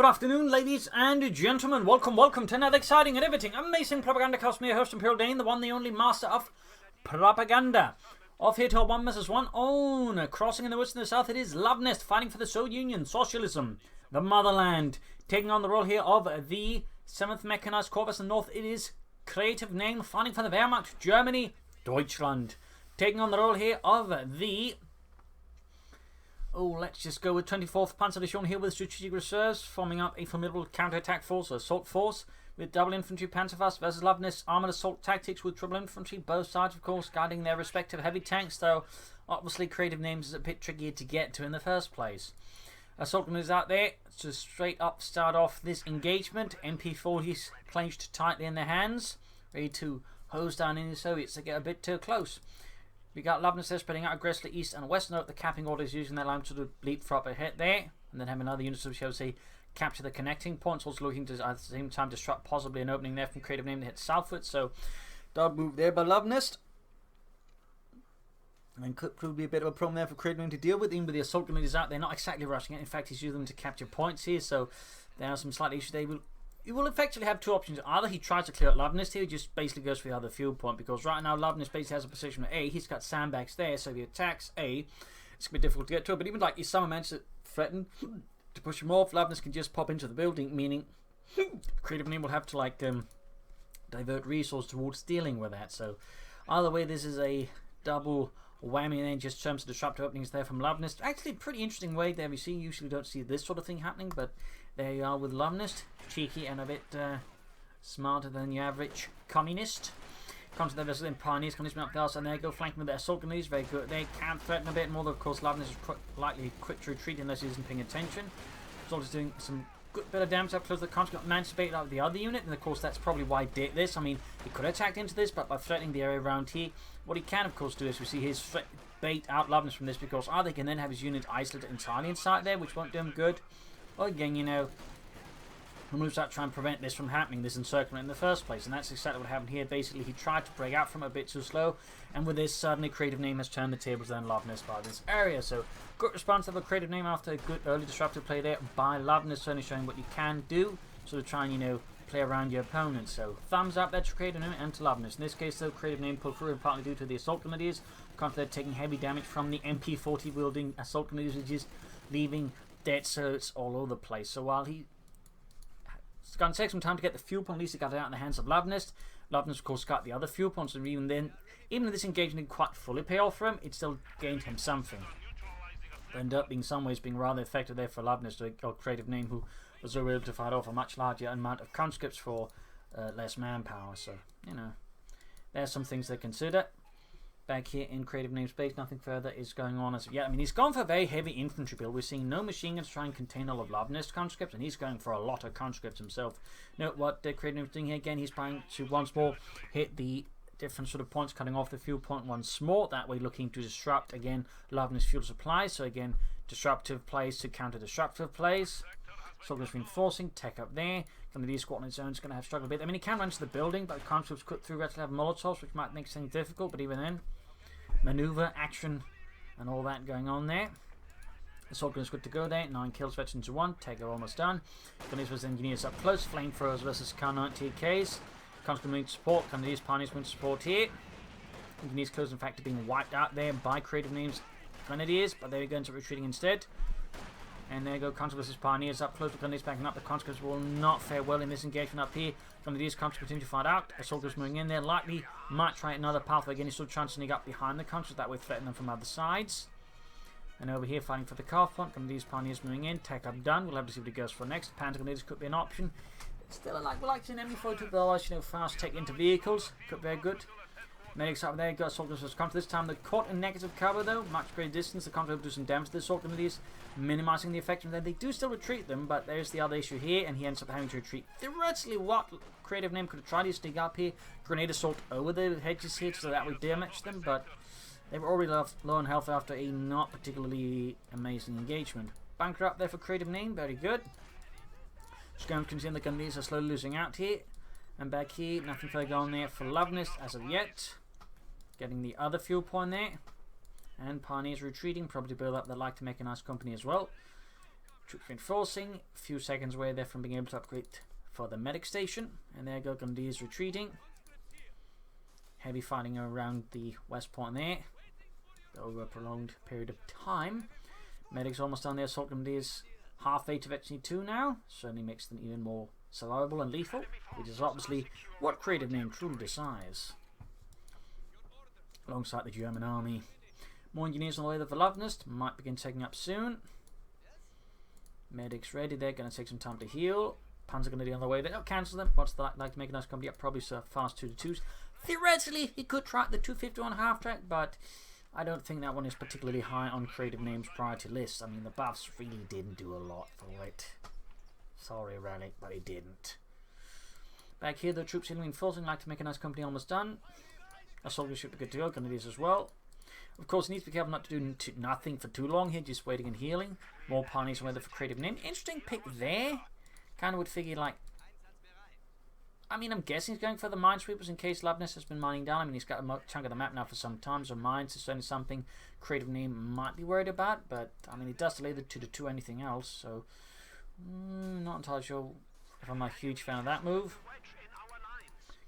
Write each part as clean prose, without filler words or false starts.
Good afternoon, ladies and gentlemen. Welcome to another exciting and everything amazing Propagandacast. Me, your host, Imperial Dane, the one, the only master of propaganda. Off here to our 1 vs. 1 own. Crossing in the woods in the south, it is Luvnest, fighting for the Soviet Union, socialism, the motherland. Taking on the role here of the 7th Mechanized Corps in the north, it is Creativename, fighting for the Wehrmacht, Germany, Deutschland. Taking on the role here of the... let's just go with 24th Panzerdivision here with strategic reserves, forming up a formidable counterattack force, or assault force, with double infantry Panzerfaust versus Luvnest armoured assault tactics with triple infantry, both sides of course guiding their respective heavy tanks, though obviously Creativenames is a bit trickier to get to in the first place. Assault is out there to straight up start off this engagement. MP40s clenched tightly in their hands, ready to hose down any Soviets that get a bit too close. We got Luvnest there spreading out aggressively east and west. Note the capping orders using their line to leapfrog ahead there, and then have another unit to shall say capture the connecting points. Also looking to at the same time disrupt possibly an opening there from Creativename to hit southward. So double move there by Luvnest, and could prove to be a bit of a problem there for Creativename to deal with. Even with the assault grenades out, they're not exactly rushing it. In fact, he's using them to capture points here. So there are some slight issues. He will effectively have two options. Either he tries to clear out Luvnest here, he just basically goes for the other fuel point, because right now Luvnest basically has a position at A. He's got sandbags there, so if he attacks A, it's going to be difficult to get to it. But even like if someone managed to threaten to push him off, Luvnest can just pop into the building, meaning Creativename will have to like divert resources towards dealing with that. So either way, this is a double whammy, and then just terms of disruptive openings there from Luvnest. Actually, a pretty interesting way there. We usually don't see this sort of thing happening, but there you are with Luvnest, cheeky and a bit smarter than your average communist. Comes to the vessel in Pioneers, coming up there, and there go flanking with their assault grenades. Very good. They can threaten a bit more, though of course Luvnest is likely quick to retreat unless he isn't paying attention. Assault is doing some good bit of damage up close. The conscript managed to bait out the other unit, and of course that's probably why he did this. I mean, he could have attacked into this, but by threatening the area around here, what he can of course do is we see his bait out Luvnest from this, because either he can then have his unit isolated entirely inside there, which won't do him good, or again, he moves out to try and prevent this from happening, this encirclement in the first place. And that's exactly what happened here. Basically, he tried to break out from it a bit too slow, and with this, suddenly Creativename has turned the tables on Luvnest by this area. So good response of a Creativename after a good early disruptive play there by Luvnest, certainly showing what you can do, sort of try and play around your opponent. So thumbs up there to Creativename and to Luvnest. In this case though, Creativename pulled through, partly due to the assault grenadiers, constantly taking heavy damage from the MP40 wielding assault grenadiers, which is leaving dead Soviets all over the place. So while it's going to take some time to get the fuel point, at least he got it out in the hands of Luvnest. Luvnest of course got the other fuel points, and even if this engagement didn't quite fully pay off for him, it still gained him something. It ended up being some ways being rather effective there for Luvnest, or Creativename, who was able to fight off a much larger amount of conscripts for less manpower. So there's some things to consider. Back here in Creativename's base, nothing further is going on as of yet. I mean, he's gone for a very heavy infantry build. We're seeing no machine guns try and contain all of Luvnest conscripts, and he's going for a lot of conscripts himself. Note what Creativename's doing here again. He's trying to once more hit the different sort of points, cutting off the fuel point once more. That way, looking to disrupt again Luvnest fuel supply. So again, disruptive plays to counter disruptive plays. Soldiers reinforcing, tech up there. These squad on its own is going to have struggled a bit. I mean, he can run to the building, but the conscripts cut through relatively have Molotovs, which might make things difficult, but even then, maneuver, action, and all that going on there. Assault gun is good to go there. 9 kills, veterans to 1. Taker almost done. Gunners was engineers up close. Flamethrowers versus Kar-90Ks. Conscript need support. These Pioneers want support here. Engineers close, in fact, are being wiped out there by Creativename's Grenadiers, but they're going to retreating instead. And there go Conscripts versus Pioneers up close. The Grenadiers backing up. The Conscripts will not fare well in this engagement up here. Grenadiers Conscripts continue to fight out. Assaulters moving in there. Likely might try another pathway again. He's still trying to sneak up behind the Conscripts. That way threaten them from other sides. And over here fighting for the car front. Grenadiers Pioneers moving in. Tech up done. We'll have to see what he goes for next. Panther Grenadiers could be an option. It's still like we like to see an enemy photo, otherwise fast tech into vehicles. Could be very good. Medics up there, got soldiers versus Conscripts. This time they're caught in negative cover though, much greater distance. The Conscripts do some damage to the assault grenadiers, minimizing the effect of them. They do still retreat them, but there's the other issue here, and he ends up having to retreat. Theoretically, what Creativename could have tried to sneak up here, grenade assault over the hedges here, so that would damage them, but they were already low on health after a not particularly amazing engagement. Bunker up there for Creativename, very good. Scum continue, the grenadiers are slowly losing out here. And back here, nothing further going there for Luvnest as of yet. Getting the other fuel point there. And Pioneers retreating, probably build up the like to make a nice company as well. Troops reinforcing. A few seconds away there from being able to upgrade for the medic station. And there go Grenadiers retreating. Heavy fighting around the west point there. Over a prolonged period of time. Medics almost done. The assault Grenadiers half rate of XC2 now. Certainly makes them even more survivable and lethal, which is obviously what Creativename truly desires. Alongside the German army. More engineers on the way there for Luvnest. Might begin taking up soon. Medics ready. They're going to take some time to heal. Panzer Grenadier on the way. They don't cancel them. What's that like to make a nice company up? Probably so fast 2-2s. Theoretically, he could try the 251 half track, but I don't think that one is particularly high on Creativename's priority list. I mean, the buffs really didn't do a lot for it. Sorry, Relic, but it didn't. Back here, the troops in reinforcing. Like to make a nice company almost done. A soldier should be good to go. Grenadiers as well. Of course, he needs to be careful not to do nothing for too long here, just waiting and healing. More pioneers weather for Creativename. Interesting pick there. Kind of would figure like. I mean, I'm guessing he's going for the minesweepers in case Luvnest has been mining down. I mean, he's got a chunk of the map now for some time, so mines is certainly something Creativename might be worried about. But, I mean, he does delay the 2-2 anything else, so not entirely sure if I'm a huge fan of that move.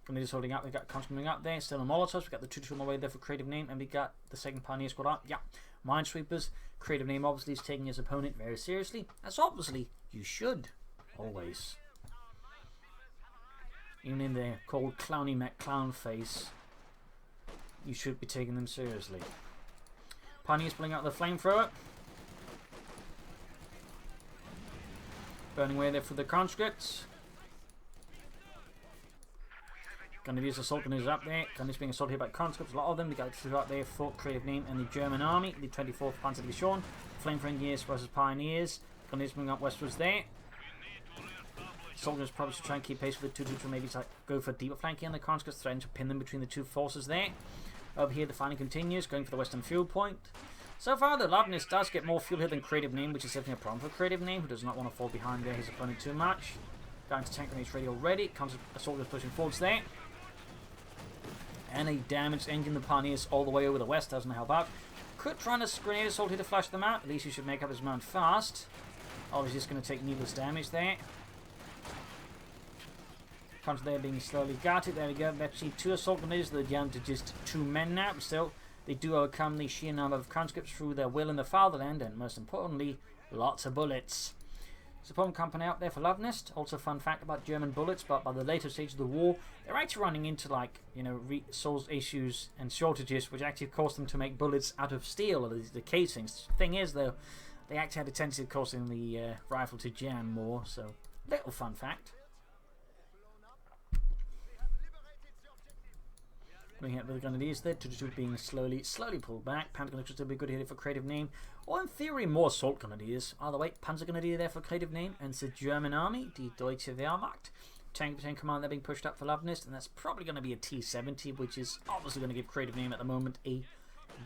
Grenadiers holding up, we've got Cons coming up there, still in Molotovs, we've got the 2-2 on the way there for Creativename, and we got the second Pioneer squad up. Yeah, minesweepers. Creativename obviously is taking his opponent very seriously, as obviously you should, always. Even in their cold clowny Mac clown face, you should be taking them seriously. Pioneers pulling out the flamethrower. Burning away there for the conscripts. Grenadiers assault Grenadiers up there. Grenadiers being assaulted by conscripts, a lot of them. We got two out there for Creativename and the German army. The 24th Panzer Division. Flamethrower engineers versus pioneers. Grenadiers moving up westwards there. Soldiers probably should try and keep pace with the 2-2 maybe to go for deeper flanking on the conscripts, threatening to pin them between the two forces there. Over here the fighting continues, going for the western fuel point. So far the Luvnest does get more fuel here than Creativename, which is definitely a problem for Creativename, who does not want to fall behind there his opponent too much. Going to tank grenades ready already, soldiers pushing forwards there. And a damaged engine, the pioneers all the way over the west doesn't help out. Could try a grenade assault here to flash them out, at least he should make up his mind fast. Obviously just going to take needless damage there. Comes there being slowly gutted. There we go. Let's see, two assault grenades. They're down to just 2 men now. But still, they do overcome the sheer number of conscripts through their will in the fatherland, and most importantly, lots of bullets. Support company out there for Luvnest. Also, fun fact about German bullets, but by the later stage of the war, they're actually running into like resource issues and shortages, which actually caused them to make bullets out of steel or the casings. Thing is, though, they actually had a tendency of causing the rifle to jam more. So, little fun fact. Looking at the Grenadiers there, 2-2 being slowly pulled back. Panzer Grenadiers still be good here for Creativename. Or in theory, more assault Grenadiers. Either way, Panzer Grenadier there for Creativename, and it's the German army, die Deutsche Wehrmacht. Tank command they're being pushed up for Luvnest, and that's probably going to be a T-70, which is obviously going to give Creativename at the moment a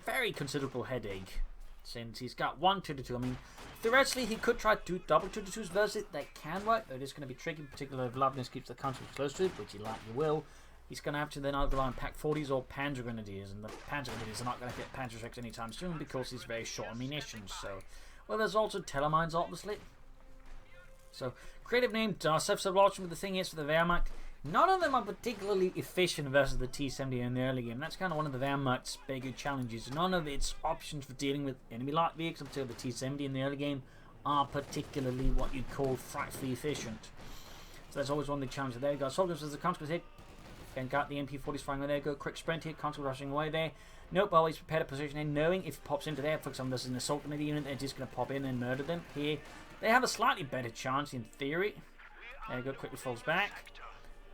very considerable headache. Since he's got one 2-2. I mean, theoretically, he could try to do double 2-2s versus it. That can work, but it is going to be tricky, particularly if Luvnest keeps the country close to it, which he likely will. He's going to have to then either rely on Pack 40s or Panzer Grenadiers, and the Panzer Grenadiers are not going to get Panzer Strikes anytime soon because he's very short on munitions. So, well, there's also Telemines, obviously. So, Creativename does have some options, but the thing is, for the Wehrmacht, none of them are particularly efficient versus the T-70 in the early game. That's kind of one of the Wehrmacht's bigger challenges. None of its options for dealing with enemy light vehicles until the T-70 in the early game are particularly what you'd call frightfully efficient. So that's always one of the challenges there. You got soldiers as the consequence hit. Then got the MP40s flying there. Go quick sprint here. Console rushing away there. Nope, always prepared a position in, knowing if it pops into there, for example, there's an assault grenade unit, they're just going to pop in and murder them. Here, they have a slightly better chance in theory. There you go, quickly falls back.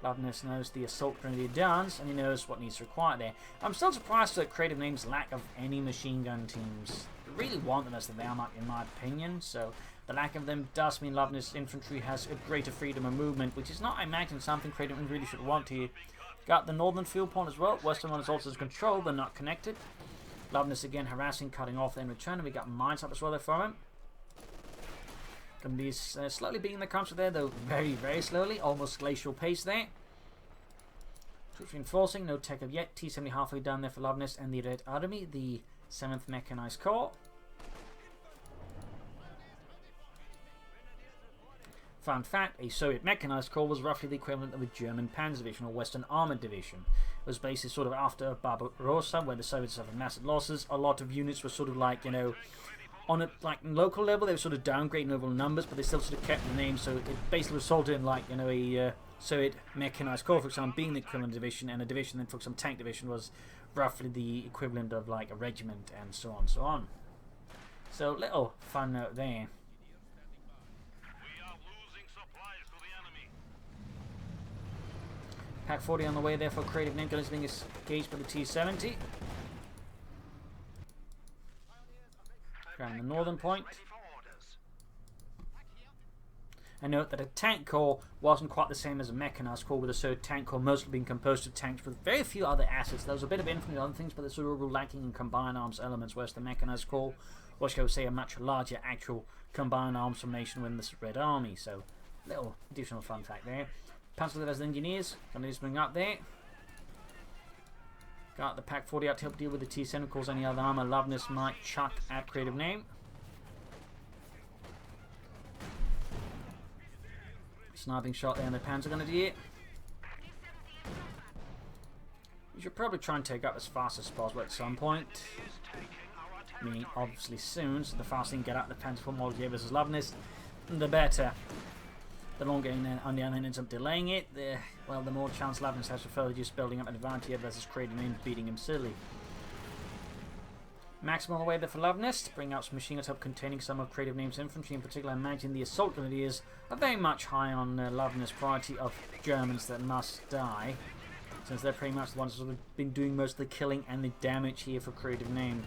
Luvnest knows the assault grenadier does, and he knows what needs to require there. I'm still surprised at Creativename's lack of any machine gun teams. They really want them as the Wehrmacht, in my opinion, so the lack of them does mean Luvnest's infantry has a greater freedom of movement, which is not, I imagine, something Creativename really should want here. Got the northern fuel point as well. Western one is also controlled, but not connected. Luvnest again harassing, cutting off, then returning. We got mines up as well there for him. Going to be slowly beating the counter there, though very, very slowly. Almost glacial pace there. Troops reinforcing, no tech of yet. T-70 halfway down there for Luvnest and the Red Army, the 7th Mechanized Corps. Fun fact, a Soviet mechanized corps was roughly the equivalent of a German Panzer Division or Western Armoured Division. It was basically sort of after Barbarossa, where the Soviets suffered massive losses. A lot of units were sort of like, you know, on a local level, they were sort of downgrading overall numbers, but they still sort of kept the name, so it basically resulted in, like, you know, a Soviet mechanized corps, for example, being the equivalent division, and a division then, for example, tank division was roughly the equivalent of like a regiment, and so on, so on. So, little fun note there. Pack 40 on the way there for Creativename, gun is being engaged by the T-70. Around the northern point. And note that a tank corps wasn't quite the same as a mechanized corps, with a third tank corps mostly being composed of tanks with very few other assets. There was a bit of infantry and other things, but they're sort of lacking in combined arms elements, whereas the mechanized corps was, shall we say, a much larger actual combined arms formation within the Red Army. So, little additional fun fact there. Panzer as engineers, gonna just bring up there. Got the Pack 40 out to help deal with the T-70, of course, any other armor Luvnest might chuck at Creativename. Sniping shot there, and the Panzer Grenadier. You should probably try and take up as fast as possible at some point. Meaning, obviously, soon. So the faster you can get out the Panzer from Molotov versus Luvnest, the better. The longer on the other hand ends up delaying it, the more chance Luvnest has to further just building up an advantage versus Creativename beating him silly. Maximum away there for Luvnest, bring out some machine guns up containing some of Creativename's infantry. In particular, I imagine the assault grenadiers are very much high on Luvnest's priority of Germans that must die, since they're pretty much the ones that have been doing most of the killing and the damage here for Creativename.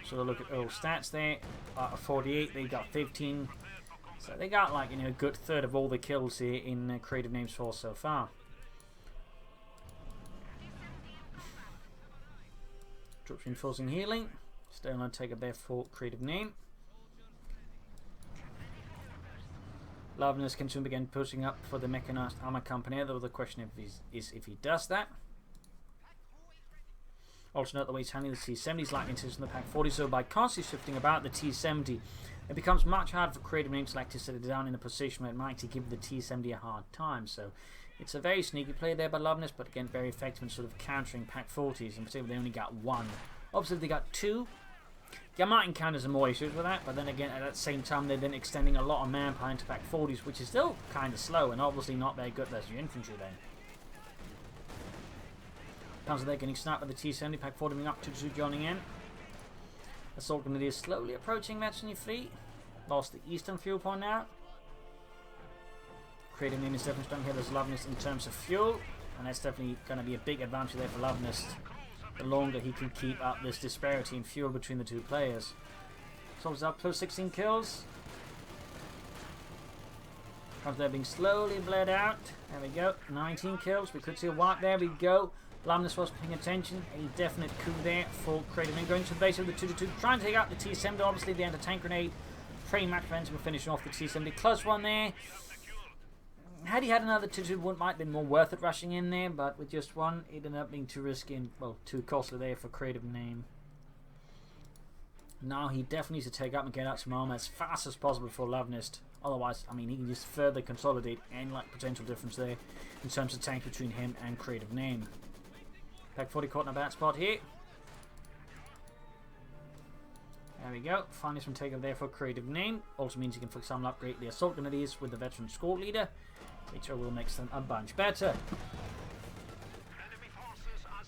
So look at all stats there. 48, they got 15. So they got, like, you know, a good third of all the kills here in Creativename's force so far. Troops reinforcing healing. Still on take a there for Creativename. Luvnest can soon begin pushing up for the mechanized armor company, though the question is if he does that. Also note the way he's handling the T-70 is likely to the Pack 40, so by constantly shifting about the T-70, it becomes much harder for Creativename to like to set it down in a position where it might give the T-70 a hard time. So it's a very sneaky play there by Luvnest, but again very effective in sort of countering Pack 40s. In particular, they only got one. Obviously, if they got two, you might encounter some more issues with that, but then again, at that same time, they're then extending a lot of manpower into Pack 40s, which is still kind of slow and obviously not very good versus your infantry then. Panzer there getting sniped by the T-70, Pack 40 moving up to joining in. Assault Grenadier slowly approaching Mercenary Fleet. Lost the eastern fuel point now. Creativename is definitely strong here as Luvnest in terms of fuel, and that's definitely going to be a big advantage there for Luvnest. The longer he can keep up this disparity in fuel between the two players. Soldiers up close, 16 kills. Panzer there being slowly bled out. There we go, 19 kills. We could see a wipe. There we go. Luvnest was paying attention. A definite coup there for Creativename. Going to the base of the 2-2, trying to take out the T-70. Obviously, the anti-tank grenade pretty much prevents him from finishing off the T-70. Close one there. Had he had another 2-2, it might have been more worth it rushing in there, but with just one, it ended up being too risky and, well, too costly there for Creativename. Now he definitely needs to take up and get out some armor as fast as possible for Luvnest. Otherwise, I mean, he can just further consolidate any like potential difference there in terms of tank between him and Creativename. Pack 40 caught in a bad spot here. There we go. Finally some takeover there for Creativename. Also means you can, for example, upgrade the assault grenadiers with the veteran squad leader, which will make them a bunch better.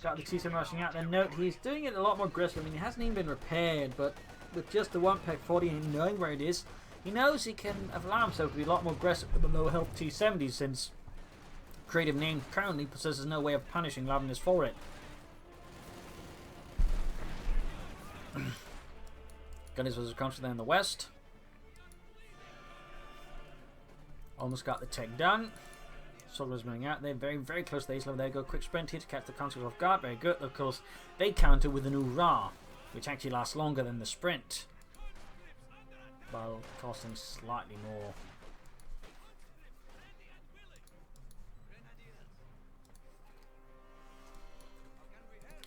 Got the T-70 rushing out. Then note, he's doing it a lot more aggressive. I mean, it hasn't even been repaired, but with just the one Pack 40 and knowing where it is, he knows he can allow himself to be a lot more aggressive with the lower health T-70, since Creativename currently possesses no way of punishing Luvnest for it. Got his versus country there in the west. Almost got the tech done. Soldiers moving out there, very, very close to the ace level. There you go, quick sprint here to catch the counters off guard. Very good. Of course, they counter with an hurrah, which actually lasts longer than the sprint, while costing slightly more.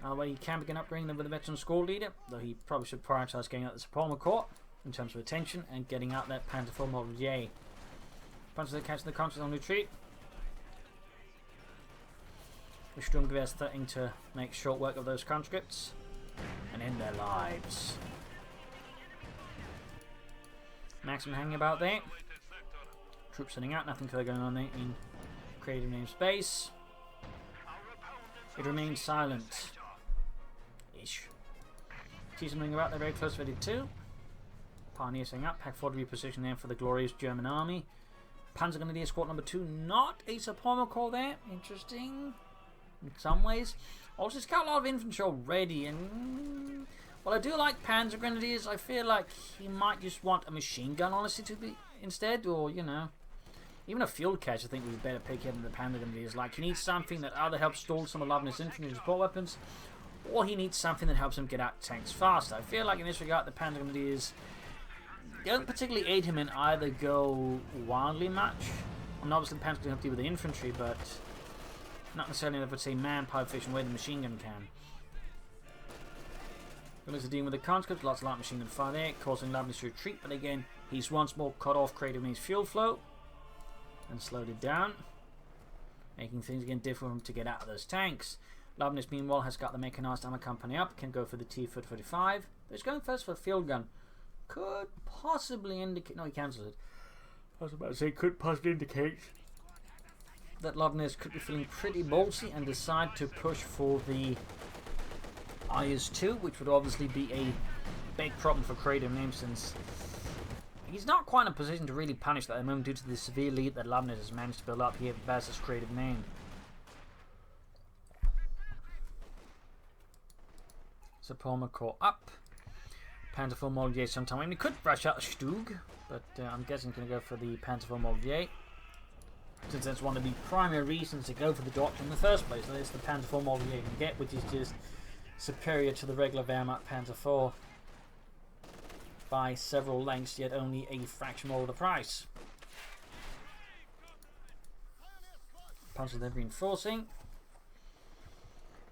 Well, he can begin upgrading them with the veteran squad leader, though he probably should prioritise getting out the Suprema Corps. in terms of attention and getting out that Panzer IV Model J. Panzer catching the Conchas on retreat. The Sturmgewehr is threatening to make short work of those conscripts and end their lives. Maximum hanging about there. Troops sitting out, nothing further going on there in Creativname space. It remains silent. Ish. See something about, they're very close, ready too. Pioneer setting up, Pack 4 to reposition there for the glorious German army. Panzergrenadier Squad number 2, not a support corps there. Interesting. In some ways. Also, it's got a lot of infantry already, and while I do like Panzer Grenadiers, I feel like he might just want a machine gun, honestly, to be instead, or, you know, even a field catch. I think we'd better pick him than the Panzer Grenadiers. Like, he needs something that either helps stall some of Luvnest infantry and support weapons, or he needs something that helps him get out tanks faster. I feel like in this regard, the Panzer Grenadiers don't particularly aid him in either go wildly much. I mean, obviously the Panzer can help deal with the infantry, but not necessarily in the, say, manpower efficient way the machine gun can. Looks to dealing with the conscripts, lots of light machine gun fire there, causing Luvnest to retreat, but again, he's once more cut off Creativename's fuel flow and slowed it down, making things again difficult for him to get out of those tanks. Luvnest, meanwhile, has got the mechanized armor company up, can go for the T-45, but he's going first for a field gun. Could possibly indicate, no, he cancelled it. I was about to say, could possibly indicate that Luvnest could be feeling pretty ballsy and decide to push for the IS-2, which would obviously be a big problem for Creativname, since he's not quite in a position to really punish that at the moment due to the severe lead that Luvnest has managed to build up here versus Creativname. So Palmer Corps up. Panzer IV Model J sometime. I mean, he could rush out Stug, but I'm guessing he's going to go for the Panzer IV Model J, since that's one of the primary reasons to go for the doctrine in the first place. That is the Panzer IV Model J you can get, which is just superior to the regular Wehrmacht Panzer IV by several lengths, yet only a fraction more of the price. Panzer then reinforcing.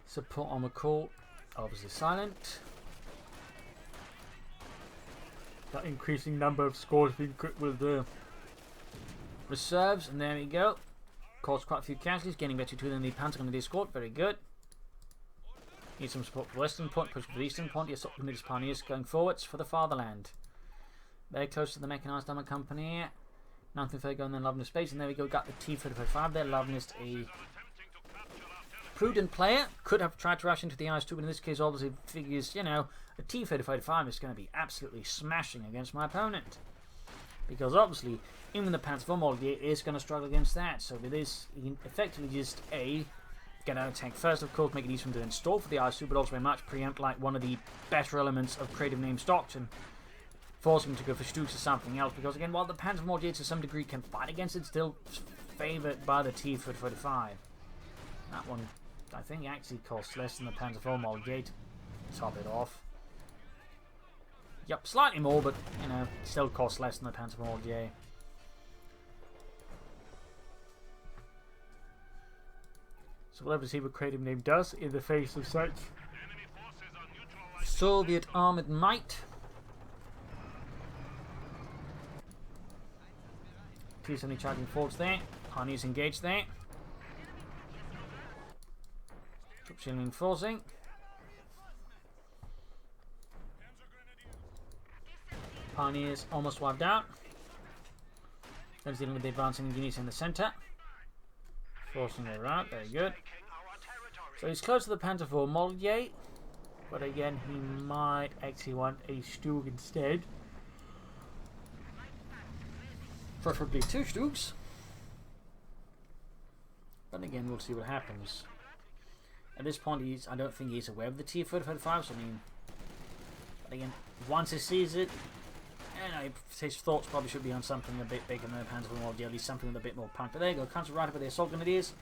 Support armor corps, obviously silent. That increasing number of scores being equipped with the reserves, and there we go. Caused quite a few casualties, getting better to than the Panzergrenadier squad, very good. Need some support for the western point, push for the eastern point. Yes, Optimus Pioneers going forwards for the fatherland. Very close to the mechanized armor company. Nothing further going than Luvnest space, and there we go. Got the T-45 there. Luvnest, a prudent player, could have tried to rush into the IS-2, but in this case, obviously figures, you know, a T-35 is going to be absolutely smashing against my opponent, because obviously even the Panzer IV Model J is going to struggle against that. So with this, he can effectively just get out of tank first, of course, make it easy for him to install for the IS-2, but also very much preempt like one of the better elements of Creativename's doctrine, forcing him to go for Stooks or something else, because again, while the Panzer IV Model J to some degree can fight against it, still favoured by the T-45. That one, I think, actually costs less than the Panzer IV Model J to top it off. Yep, slightly more, but, you know, still costs less than the Panzer IV Model J. So we'll have to see what Creativename does in the face of such Soviet armoured might. T-70 charging forwards there. Pioneers engaged there. Troops reinforcing. Pioneers almost wiped out. Then dealing with the advancing units in the centre. Forcing their route, very good. So he's close to the Panzer IV Model J, but again he might actually want a Stug instead. Preferably 2 Stugs. But again, we'll see what happens. At this point, I don't think he's aware of the T-45, so I mean, but again, once he sees it, you know, his thoughts probably should be on something a bit bigger than the Panzer IV Model J, at least something with a bit more punch. But there you go, comes right up with the assault grenadiers.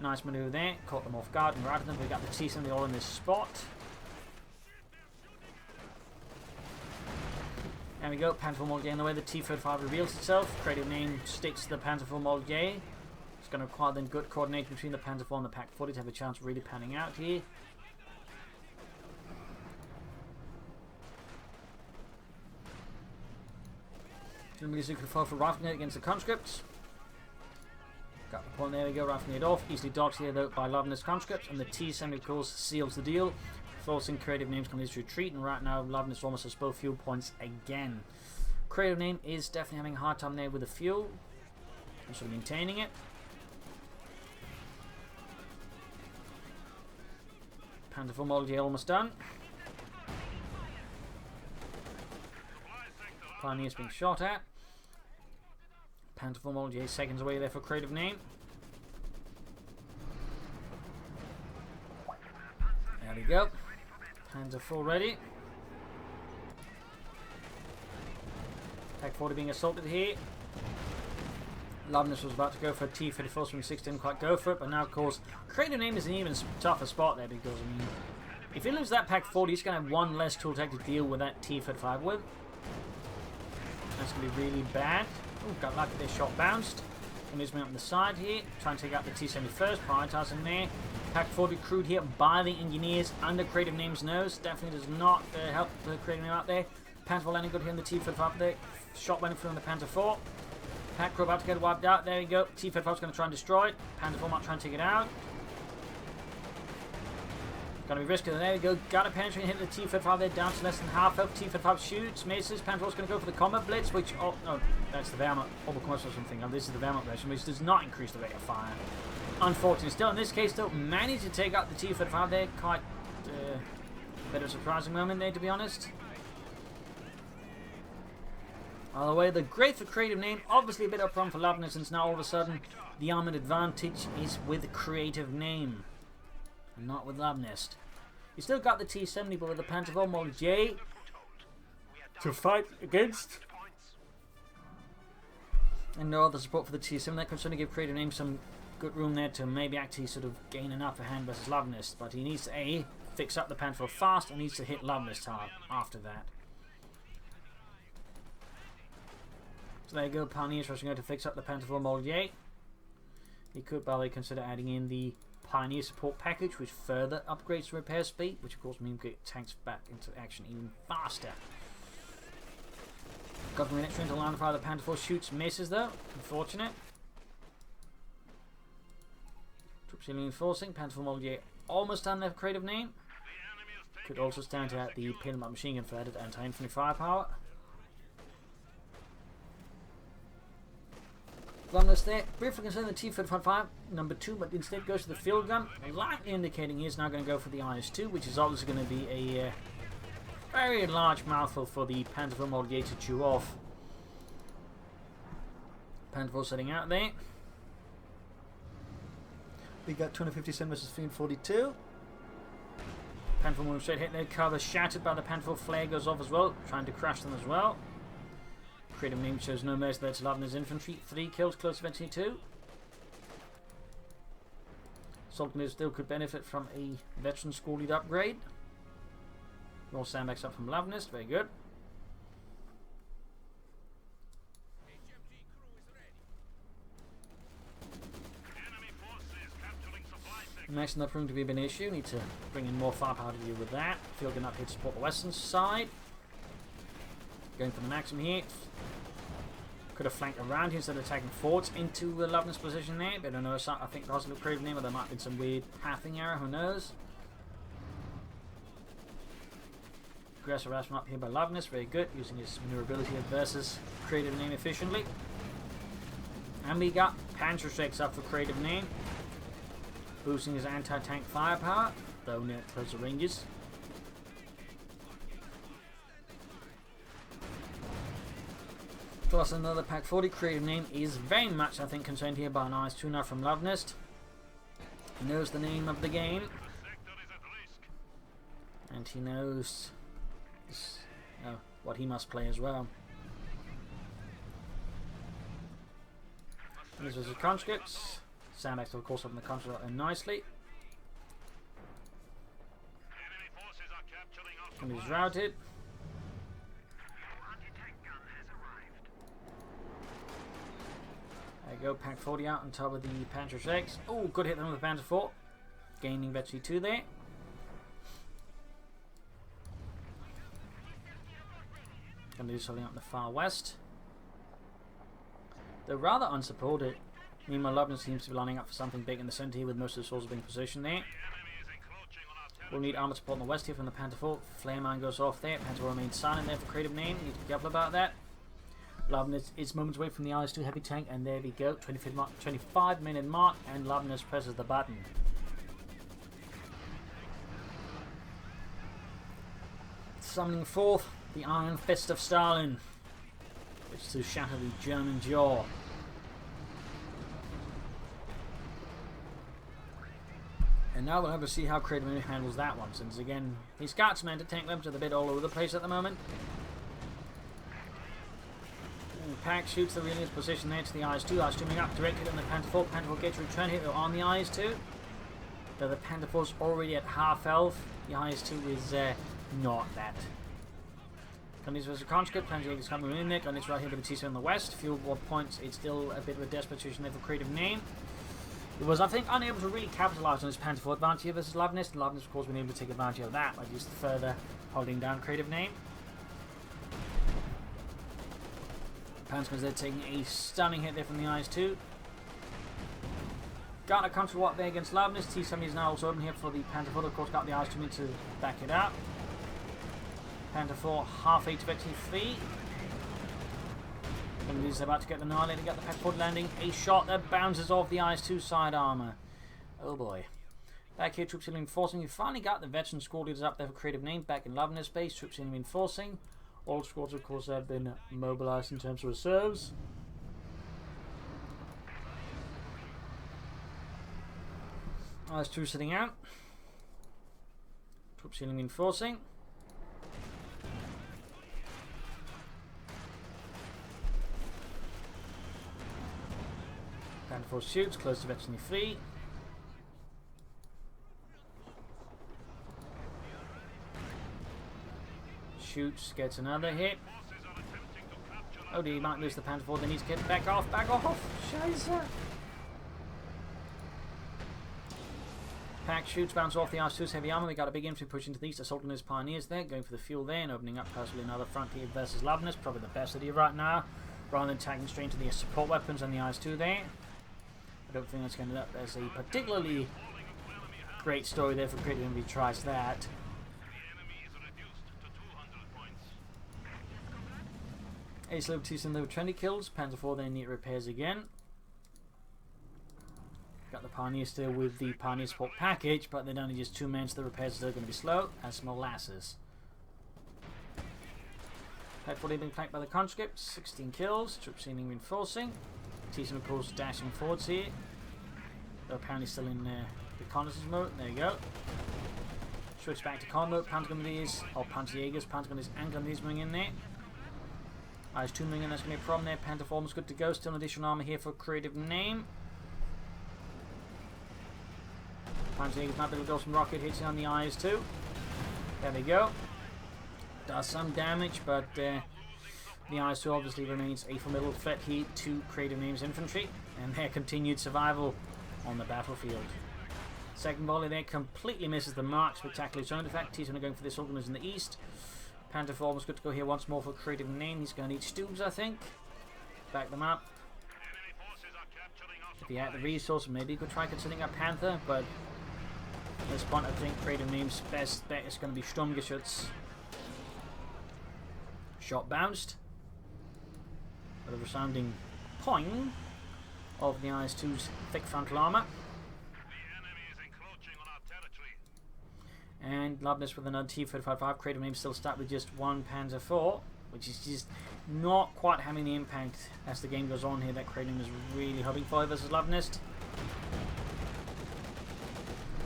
Nice manoeuvre there, caught them off guard and routed them. We got the T-70 all in this spot. There we go, Panzer IV Model J in the way. The T-35 reveals itself. Creativname sticks to the Panzer IV Model J. It's going to require then good coordination between the Panzer IV and the Pack 40 to have a chance of really panning out here. Didn't really see could fall for rifling it against the conscripts. Got the point, there we go, rifling it off. Easily dodged here though by Luvnest conscripts, and the T-70 of course seals the deal, forcing Creativename's company to retreat, and right now Luvnest almost has both fuel points again. Creativename is definitely having a hard time there with the fuel, and sort of maintaining it. Panzer IV Model J almost done. Pioneer's being shot at. Panzer IV Model J seconds away there for Creativename. There we go. Panzer IV ready. Tech 40 being assaulted here. Luvnest was about to go for a T-34 swing 6, didn't quite go for it, but now of course Creativename is an even tougher spot there, because I mean, if he loses that Pack 40, he's going to have one less tool tech to deal with that T-35 with. That's going to be really bad. Oh, got lucky their shot bounced. And he's moving up the side here, trying to take out the T-70 first, prioritising there. Pack 40 crewed here by the engineers under Creativename's nose. Definitely does not help the Creativename out there. Panzer IV landing good here on the T-35 there. Shot went through on the Panzer IV. Pack crew about to get wiped out. There we go. T-35 is going to try and destroy it. Panzer IV might try and take it out. Going to be risky. There we go. Got a penetrate and hit the T-35 there. Down to less than half health. T-35 shoots, misses. Panzer IV is going to go for the combat blitz, which... Oh, no. That's the Wehrmacht. Orbital commercial or something. Oh, this is the Wehrmacht version, which does not increase the rate of fire. Unfortunately. Still, in this case, though, managed to take out the T-35 there. Quite a bit of a surprising moment there, to be honest. By the way, the great for Creativename, obviously a bit of a problem for Luvnest, since now all of a sudden the armoured advantage is with Creativename, and not with Luvnest. You still got the T-70, but with the Panzer IV Model J to fight against, and no other support for the T-70, that could certainly give Creativename some good room there to maybe actually sort of gain an upper hand versus Luvnest. But he needs to A, fix up the Panzer IV fast, and needs to hit Luvnest hard after that. So there you go, Pioneer's rushing out to fix up the Panzer IV Model J. He could probably consider adding in the Pioneer support package, which further upgrades the repair speed, which of course means get tanks back into action even faster. Government entry into line of fire, the Panzer IV shoots, misses though, unfortunate. Troops reinforcing, Panzer IV Model J almost done their Creativename. Could also stand out the pin-up machine gun for added anti-infantry firepower. Luvnest there, briefly concerned the T-35 number 2, but instead goes to the field gun, lightly indicating he's now going to go for the IS-2, which is obviously going to be a very large mouthful for the Panzer IV Model J to chew off. Panzer IV setting out there. We got 257 versus 342. Panzer IV moving straight hit there, cover shattered by the Panzer IV, flare goes off as well, trying to crash them as well. Creativename shows no mercy there to Luvnest infantry. 3 kills, close eventually 2. Sultan still could benefit from a veteran school lead upgrade. More sandbags up from Luvnest, very good. Maxing up room to be an issue. Need to bring in more firepower to deal with that. Field gun up here to support the western side. Going for the maximum here. Could have flanked around here instead of attacking forwards into the Luvnest position there. But I don't know, I think that's a little Creativename, or there might have been some weird pathing error, who knows. Aggressive harassment up here by Luvnest, very good, using his maneuverability versus Creativename efficiently. And we got Panzer Shakes up for Creativename, boosting his anti-tank firepower, though near closer ranges. Plus another Pack 40. Creativename is very much, I think, concerned here by an IS-2 now from Luvnest. He knows the name of the game, and he knows what he must play as well. These are his conscripts. Sandbags, of course, up in the conscript nicely. And he's routed. There you go, Pack 40 out on top of the Panzer 6. Oh, good hit them with the Panzer 4. Gaining virtually 2 there. Going to do something up in the far west. They're rather unsupported. Meanwhile, Luvnest seems to be lining up for something big in the centre here, with most of the swords being positioned there. We'll need armoured support on the west here from the Panther 4. Flare mine goes off there. Panther remains silent there for Creative Name. Need to be careful about that. Luvnest is moments away from the IS-2 heavy tank, and there we go. 25-minute mark, and Luvnest presses the button. Summoning forth the Iron Fist of Stalin, which to shatter the German jaw. And now we'll have to see how Creative Name handles that one, since again, his Scotsman anti-tank weapons are a bit all over the place at the moment. And Pack shoots the realist position there to the IS-2. IS-2 moving up, directed on the Panther 4. Panther 4 gets a return hit on the IS-2. Though the Panther 4's already at half health, the IS-2 is not that. Gunners versus conscript, Panther is coming in there. Gunners right here with the T7 on the west. Fuel war points, it's still a bit of a desperate situation there for Creative Name. It was, I think, unable to really capitalise on his Panther 4 advantage here versus Luvnest, and Luvnest, of course, been able to take advantage of that by just further holding down Creative Name. Panzer's there taking a stunning hit there from the IS-2. Got a counter walk there against Luvnest. T7 is now also open here for the Panther 4. Of course, got the IS-2 to back it up. Panther 4 half H victory free. And he's about to get the annihilator, get the Panther 4 landing. A shot that bounces off the IS-2 side armour. Oh boy. Back here, troops reinforcing. We finally got the veteran squad leaders up there for Creative Name. Back in Luvnest base, troops reinforcing. All squads, of course, have been mobilised in terms of reserves. IS-2 sitting out. Troops reinforcing. Panther 4 shoots, close to veteran free. Shoots, gets another hit. Oh dear, he might lose the Panther 4, then he's getting back off, Scheiße! Pack shoots, bounce off the IS-2's heavy armour. We got a big infantry push into the east, assaulting his pioneers there, going for the fuel there, and opening up possibly another front here versus Luvnest. Probably the best idea right now, rather than tagging straight into the support weapons and the IS-2 there. I don't think that's going to end up as a particularly great story there for Creative if he tries that. Ace level 2 level 20 kills. Panther 4 then need repairs again. Got the Pioneer still with the Pioneer support package, but they're only just 2 men, so the repairs are still going to be slow as molasses. Pack 4 being flanked by the conscripts. 16 kills. Troops seeming reinforcing. T7 of course dashing forwards here. They're apparently still in reconnaissance mode. There you go. Switch back to con mode. Panzergunners, or Panzerjägers, Panzergunners and Gunners moving in there. IS-2 moving in, that's going to be a problem there. Panther 4 is good to go. Still an additional armor here for Creative Name. Panzerjägers might be able to go some rocket hits on the IS-2. There we go. Does some damage, but the IS-2 obviously remains a formidable threat here to Creative Name's infantry and their continued survival on the battlefield. Second volley there completely misses the mark. Spectacularly shown. In fact, he's going to go for this organized in the east. Panther 4 was good to go here once more for Creative Name. He's going to need stools, I think. Back them up. If he had the resource, maybe he could try considering a Panther, but at this point I think Creative Name's best bet is going to be Sturmgeschütz. Shot bounced. But a resounding poing of the IS-2's thick frontal armour. And Luvnest with another T-35. Creative Name still stuck with just one Panzer 4, which is just not quite having the impact as the game goes on here that Creative Name is really hoping for versus Luvnest.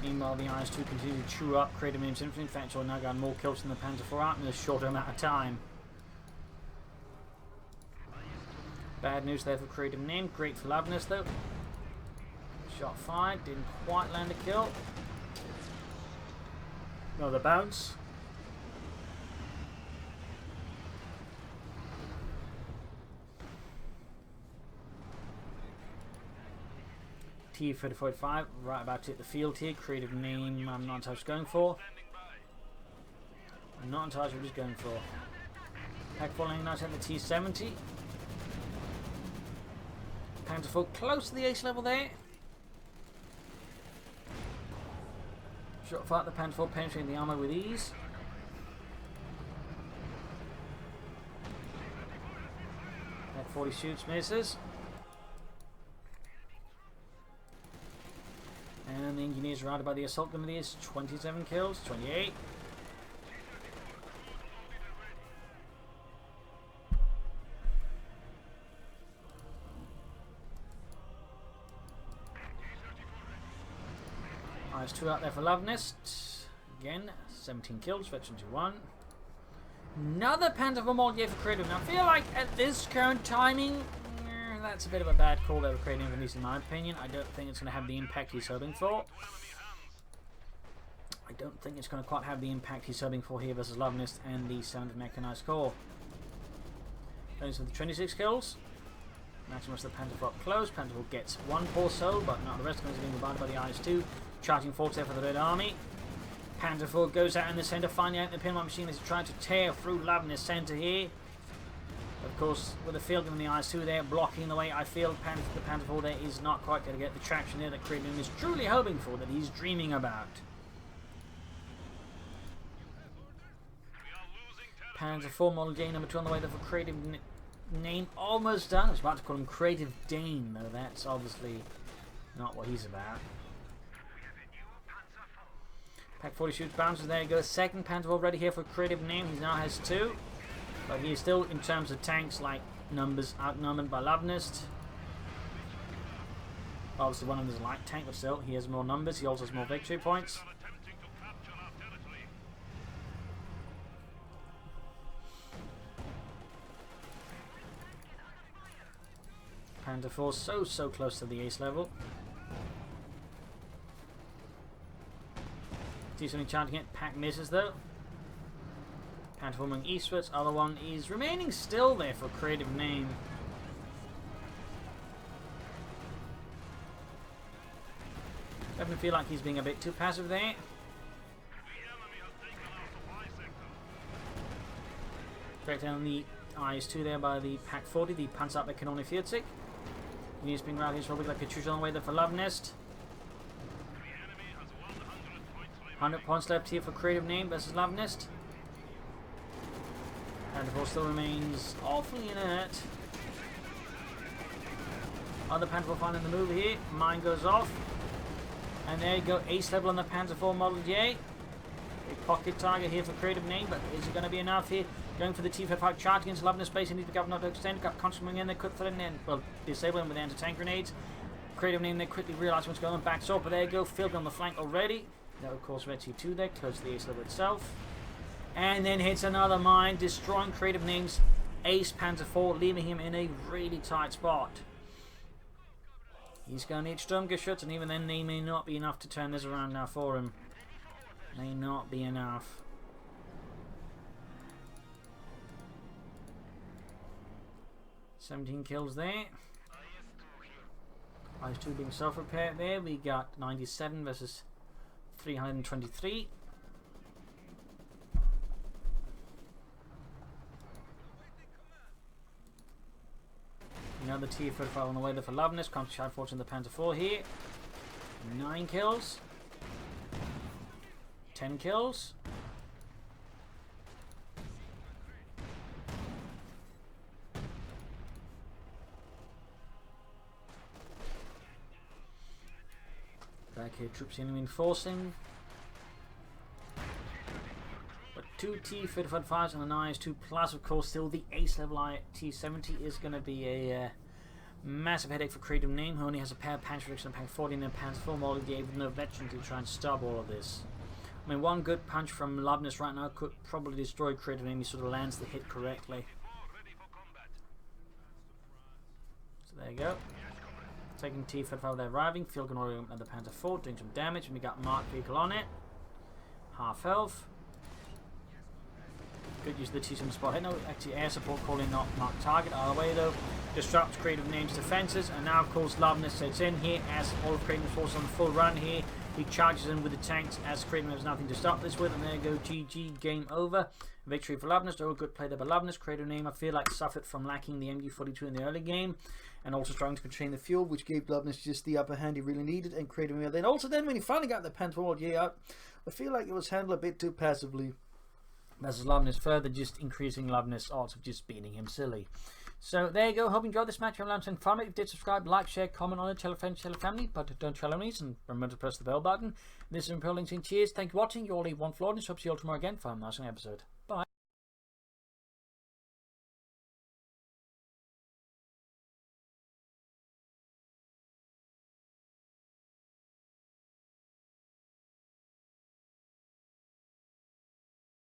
Meanwhile, the IS-2 continue to chew up Creative Name's infantry. In fact, so now got more kills than the Panzer 4 out in a shorter amount of time. Bad news there for Creative Name. Great for Luvnest though. Shot fired, didn't quite land a kill. Another bounce. T-35 right about to hit the field here. Creative Name, I'm not entirely sure going for. I'm not entirely sure what he's going for. Pack falling nice at the T-70. Panzer IV close to the ace level there. Shot fire, the Panzer IV penetrating the armour with ease. At 40 shoots, misses. And the engineers routed by the assault grenadiers. 27 kills, 28. There's 2 out there for Luvnest. Again, 17 kills, veteran to 1. Another Panzer IV model for Creative. Now, I feel like at this current timing, that's a bit of a bad call there for Creative, at least in my opinion. I don't think it's going to have the impact he's hoping for. I don't think it's going to quite have the impact he's hoping for here versus Luvnest and the 7th Mechanized Corps. Going with the 26 kills. Maximus the Panzer IV up close. Panzer IV gets 1 poor soul, but not the rest of them being bombarded by the IS-2. Charging forwards there for the Red Army. Panzer IV goes out in the centre, finding out the pinball machine is trying to tear through Luvnest centre here. Of course, with the field gun and the IS-2 there blocking the way, I feel the Panzer IV there is not quite going to get the traction there that Creative is truly hoping for, that he's dreaming about. Panzer IV model J number 2 on the way there for Creative Name, almost done. I was about to call him Creative Dane, though that's obviously not what he's about. Pack 40 shoots, bounces, there you go. Second Panzer IV ready here for Creative Name. He now has 2. But he is still, in terms of tanks, like numbers, outnumbered by Luvnest. Obviously one of them is a light tank, but still, he has more numbers. He also has more victory points. Panzer IV so close to the ace level. Decently charging it. Pack misses though. Panzer IV moving eastwards. Other one is remaining still there for Creative Name. Definitely feel like he's being a bit too passive there. Direct down the IS-2 there by the Pack 40, the Panzer Kanone 40. He's being routed. He's probably like a Chuch on the way there for Luvnest. 100 points left here for Creative Name versus Luvnest. Panzer IV still remains awfully inert. Other Panzer IV finding the move here. Mine goes off. And there you go, ace level on the Panzer IV Model J. A pocket target here for Creative Name, but is it going to be enough here? Going for the T-55 charge against Luvnest space. He needs to be not to extend. Got constantly in there, cut thread in, well, disable him with anti-tank grenades. Creative Name, they quickly realise what's going on, backs up, but there you go, field on the flank already. Now, of course, Red T2 there, close to the ace level itself. And then hits another mine, destroying Creative Name's ace Panzer IV, leaving him in a really tight spot. He's going to need Sturmgeschütz, and even then they may not be enough to turn this around now for him. May not be enough. $17 kills there. IS-2 being self-repaired there. We got 97 versus 323. Another T-55 on the way there for Luvnest. Comes to fortune the Panzer IV here. 9 kills. 10 kills. Back here, troops reinforcing. But 2 T-55s and an IS-2 plus, of course, still the ace level T-70 is going to be a massive headache for Creative Name, who only has a pair of Panzer and a Pack 40 and a Panzer IV model with no veteran to try and stop all of this. I mean, one good punch from Luvnest right now could probably destroy Creative Name. He sort of lands the hit correctly. So there you go. Taking T-55 there arriving. Field gun order at the Panzer IV, doing some damage. And we got marked vehicle on it. Half health. Good use of the T-70 spot hit. No, actually air support calling not marked target. Either way though. Disrupts Creative Name's defenses. And now of course Luvnest sets in here as all of Creative force on the full run here. He charges in with the tanks as Creative has nothing to stop this with. And there you go, GG, game over. Victory for Luvnest. Oh, good play there by Luvnest. Creative Name, I feel like, suffered from lacking the MG42 in the early game. and also trying to contain the fuel, which gave Luvnest just the upper hand he really needed, and Creativename. Then also when he finally got the pen forward, yeah, I feel like it was handled a bit too passively versus Luvnest, further just increasing Luvnest's odds of just beating him silly. So there you go. Hope you enjoyed this match. I've learned something from it. If you did, subscribe, like, share, comment on it, tell a friend, tell a family, but don't tell enemies, and remember to press the bell button. This is Imperial Links. Cheers. Thank you for watching. You all leave one for audience. Hope to see you all tomorrow again for a nice episode.